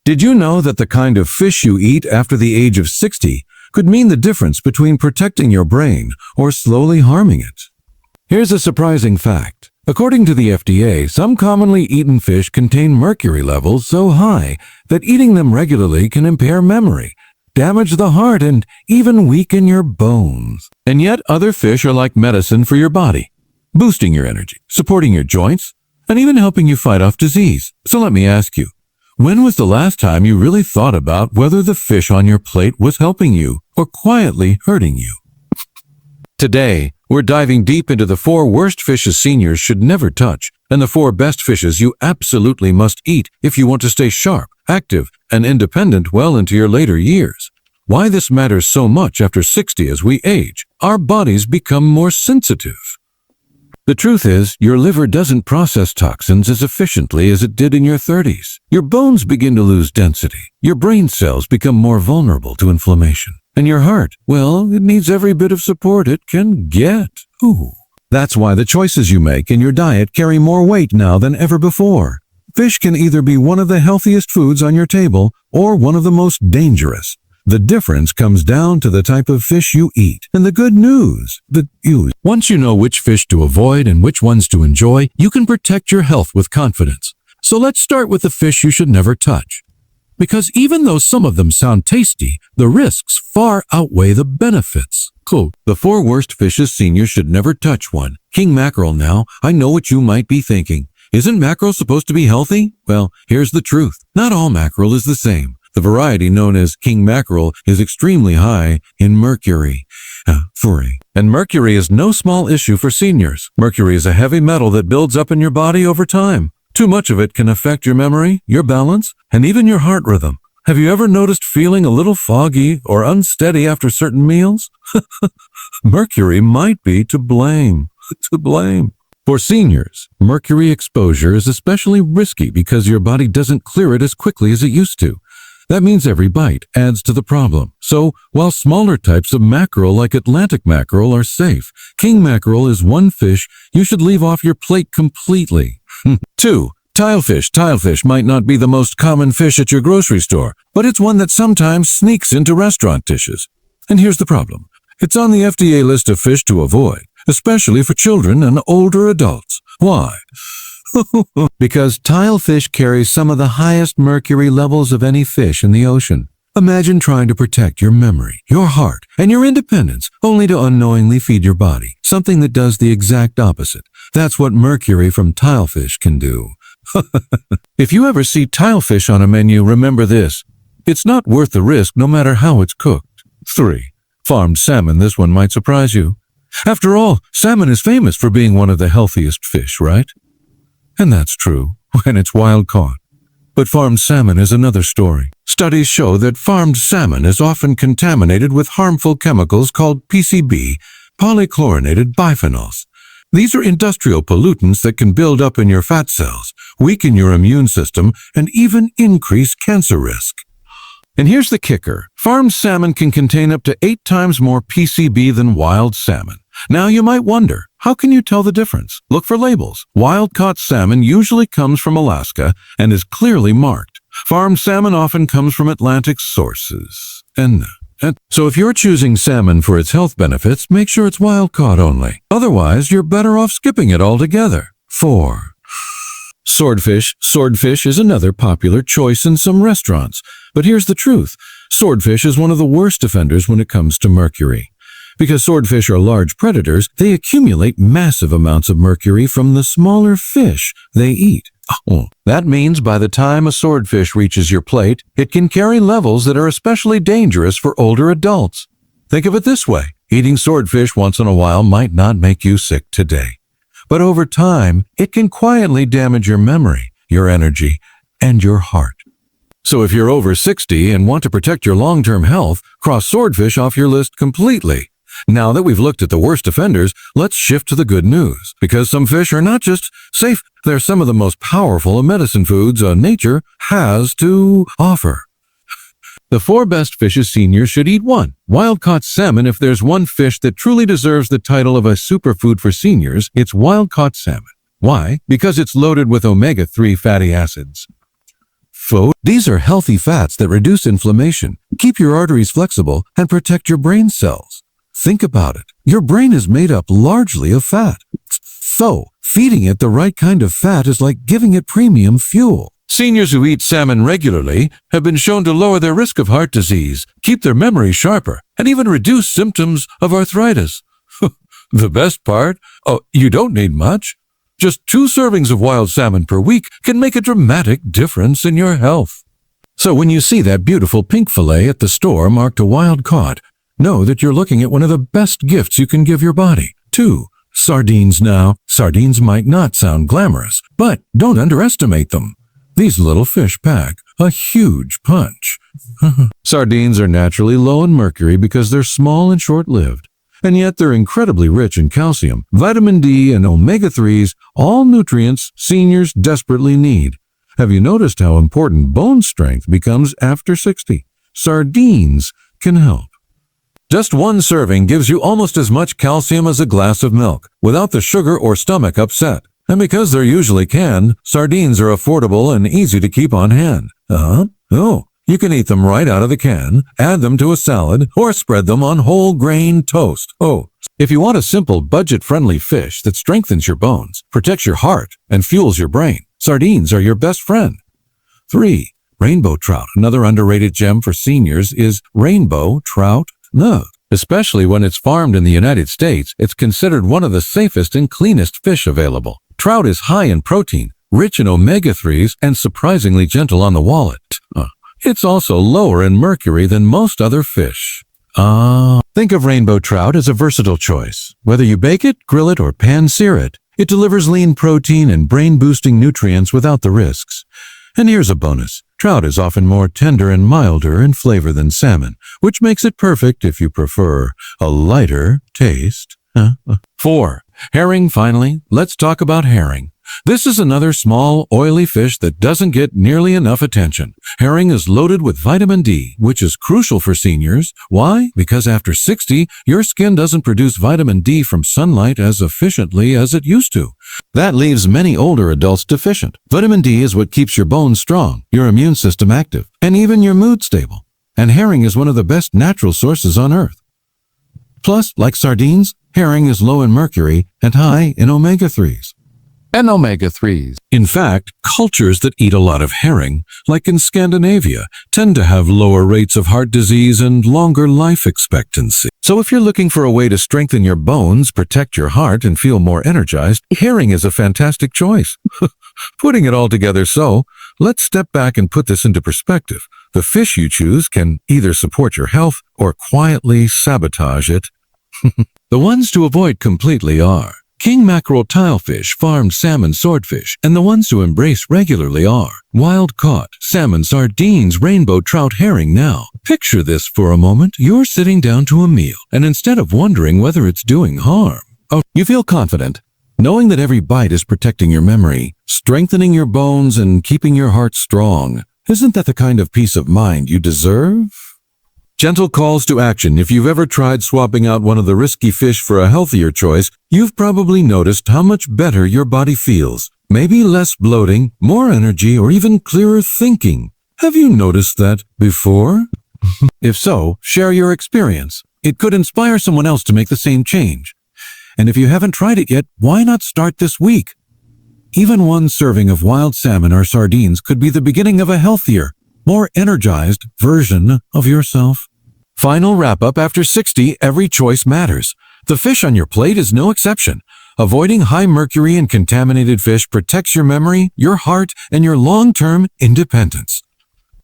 Did you know that the kind of fish you eat after the age of 60 could mean the difference between protecting your brain or slowly harming it? Here's a surprising fact. According to the FDA, some commonly eaten fish contain mercury levels so high that eating them regularly can impair memory, damage the heart, and even weaken your bones. And yet other fish are like medicine for your body, boosting your energy, supporting your joints, and even helping you fight off disease. So let me ask you, when was the last time you really thought about whether the fish on your plate was helping you or quietly hurting you? Today, we're diving deep into the 4 worst fishes seniors should never touch and the 4 best fishes you absolutely must eat if you want to stay sharp, active, and independent well into your later years. Why this matters so much after 60 as we age. Our bodies become more sensitive. The truth is, your liver doesn't process toxins as efficiently as it did in your 30s. Your bones begin to lose density. Your brain cells become more vulnerable to inflammation. And your heart, well, it needs every bit of support it can get. Ooh. That's why the choices you make in your diet carry more weight now than ever before. Fish can either be one of the healthiest foods on your table or one of the most dangerous. The difference comes down to the type of fish you eat. And the good news, once you know which fish to avoid and which ones to enjoy, you can protect your health with confidence. So let's start with the fish you should never touch. Because even though some of them sound tasty, the risks far outweigh the benefits. Quote, the 4 worst fishes seniors should never touch. 1. King mackerel. Now, I know what you might be thinking. Isn't mackerel supposed to be healthy? Well, here's the truth. Not all mackerel is the same. The variety known as king mackerel is extremely high in mercury. And mercury is no small issue for seniors. Mercury is a heavy metal that builds up in your body over time. Too much of it can affect your memory, your balance, and even your heart rhythm. Have you ever noticed feeling a little foggy or unsteady after certain meals? Mercury might be to blame. For seniors, mercury exposure is especially risky because your body doesn't clear it as quickly as it used to. That means every bite adds to the problem. So, while smaller types of mackerel like Atlantic mackerel are safe, king mackerel is one fish you should leave off your plate completely. 2. Tilefish. Tilefish might not be the most common fish at your grocery store, but it's one that sometimes sneaks into restaurant dishes. And here's the problem. It's on the FDA list of fish to avoid, especially for children and older adults. Why? Because tilefish carries some of the highest mercury levels of any fish in the ocean. Imagine trying to protect your memory, your heart, and your independence, only to unknowingly feed your body something that does the exact opposite. That's what mercury from tilefish can do. If you ever see tilefish on a menu, remember this. It's not worth the risk no matter how it's cooked. 3. Farmed salmon. This one might surprise you. After all, salmon is famous for being one of the healthiest fish, right? And that's true when it's wild caught. But farmed salmon is another story. Studies show that farmed salmon is often contaminated with harmful chemicals called PCB, polychlorinated biphenyls. These are industrial pollutants that can build up in your fat cells, weaken your immune system, and even increase cancer risk. And here's the kicker. Farmed salmon can contain up to 8 times more PCB than wild salmon. Now you might wonder, how can you tell the difference? Look for labels. Wild-caught salmon usually comes from Alaska and is clearly marked. Farmed salmon often comes from Atlantic sources. And so if you're choosing salmon for its health benefits, make sure it's wild-caught only. Otherwise, you're better off skipping it altogether. 4. Swordfish. Swordfish is another popular choice in some restaurants. But here's the truth. Swordfish is one of the worst offenders when it comes to mercury. Because swordfish are large predators, they accumulate massive amounts of mercury from the smaller fish they eat. That means by the time a swordfish reaches your plate, it can carry levels that are especially dangerous for older adults. Think of it this way. Eating swordfish once in a while might not make you sick today. But over time, it can quietly damage your memory, your energy, and your heart. So if you're over 60 and want to protect your long-term health, cross swordfish off your list completely. Now that we've looked at the worst offenders, let's shift to the good news. Because some fish are not just safe, they're some of the most powerful medicine foods nature has to offer. The 4 best fishes seniors should eat. 1. Wild-caught salmon. If there's one fish that truly deserves the title of a superfood for seniors, it's wild-caught salmon. Why? Because it's loaded with omega-3 fatty acids. These are healthy fats that reduce inflammation, keep your arteries flexible, and protect your brain cells. Think about it. Your brain is made up largely of fat. So, feeding it the right kind of fat is like giving it premium fuel. Seniors who eat salmon regularly have been shown to lower their risk of heart disease, keep their memory sharper, and even reduce symptoms of arthritis. The best part? Oh, you don't need much. Just 2 servings of wild salmon per week can make a dramatic difference in your health. So when you see that beautiful pink fillet at the store marked a wild caught, know that you're looking at one of the best gifts you can give your body. 2. Sardines now. Sardines might not sound glamorous, but don't underestimate them. These little fish pack a huge punch. Sardines are naturally low in mercury because they're small and short-lived. And yet they're incredibly rich in calcium, vitamin D, and omega-3s, all nutrients seniors desperately need. Have you noticed how important bone strength becomes after 60? Sardines can help. Just 1 serving gives you almost as much calcium as a glass of milk, without the sugar or stomach upset. And because they're usually canned, sardines are affordable and easy to keep on hand. You can eat them right out of the can, add them to a salad, or spread them on whole grain toast. If you want a simple, budget-friendly fish that strengthens your bones, protects your heart, and fuels your brain, sardines are your best friend. 3. Rainbow trout. Another underrated gem for seniors is rainbow trout nut. Especially when it's farmed in the United States, it's considered one of the safest and cleanest fish available. Trout is high in protein, rich in omega-3s, and surprisingly gentle on the wallet. It's also lower in mercury than most other fish. Think of rainbow trout as a versatile choice. Whether you bake it, grill it, or pan-sear it, it delivers lean protein and brain-boosting nutrients without the risks. And here's a bonus. Trout is often more tender and milder in flavor than salmon, which makes it perfect if you prefer a lighter taste. 4. Herring, finally. Let's talk about herring. This is another small, oily fish that doesn't get nearly enough attention. Herring is loaded with vitamin D, which is crucial for seniors. Why? Because after 60, your skin doesn't produce vitamin D from sunlight as efficiently as it used to. That leaves many older adults deficient. Vitamin D is what keeps your bones strong, your immune system active, and even your mood stable. And herring is one of the best natural sources on Earth. Plus, like sardines, herring is low in mercury and high in omega-3s. In fact, cultures that eat a lot of herring, like in Scandinavia, tend to have lower rates of heart disease and longer life expectancy. So if you're looking for a way to strengthen your bones, protect your heart, and feel more energized, herring is a fantastic choice. Putting it all together let's step back and put this into perspective. The fish you choose can either support your health or quietly sabotage it. The ones to avoid completely are king mackerel, tilefish, farmed salmon, swordfish, and the ones to embrace regularly are wild-caught salmon, sardines, rainbow trout, herring. Now, picture this for a moment. You're sitting down to a meal, and instead of wondering whether it's doing harm, you feel confident, knowing that every bite is protecting your memory, strengthening your bones, and keeping your heart strong. Isn't that the kind of peace of mind you deserve? Gentle calls to action. If you've ever tried swapping out one of the risky fish for a healthier choice, you've probably noticed how much better your body feels. Maybe less bloating, more energy, or even clearer thinking. Have you noticed that before? If so, share your experience. It could inspire someone else to make the same change. And if you haven't tried it yet, why not start this week? Even 1 serving of wild salmon or sardines could be the beginning of a healthier, more energized version of yourself. Final wrap-up. After 60, every choice matters. The fish on your plate is no exception. Avoiding high mercury and contaminated fish protects your memory, your heart, and your long-term independence.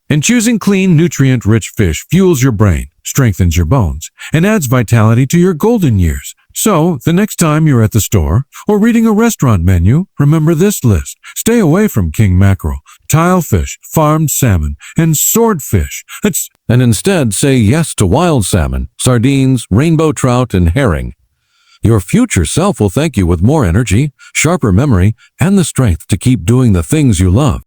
And choosing clean, nutrient-rich fish fuels your brain, strengthens your bones, and adds vitality to your golden years. So, the next time you're at the store or reading a restaurant menu, remember this list. Stay away from king mackerel, tilefish, farmed salmon, and swordfish. And instead say yes to wild salmon, sardines, rainbow trout, and herring. Your future self will thank you with more energy, sharper memory, and the strength to keep doing the things you love.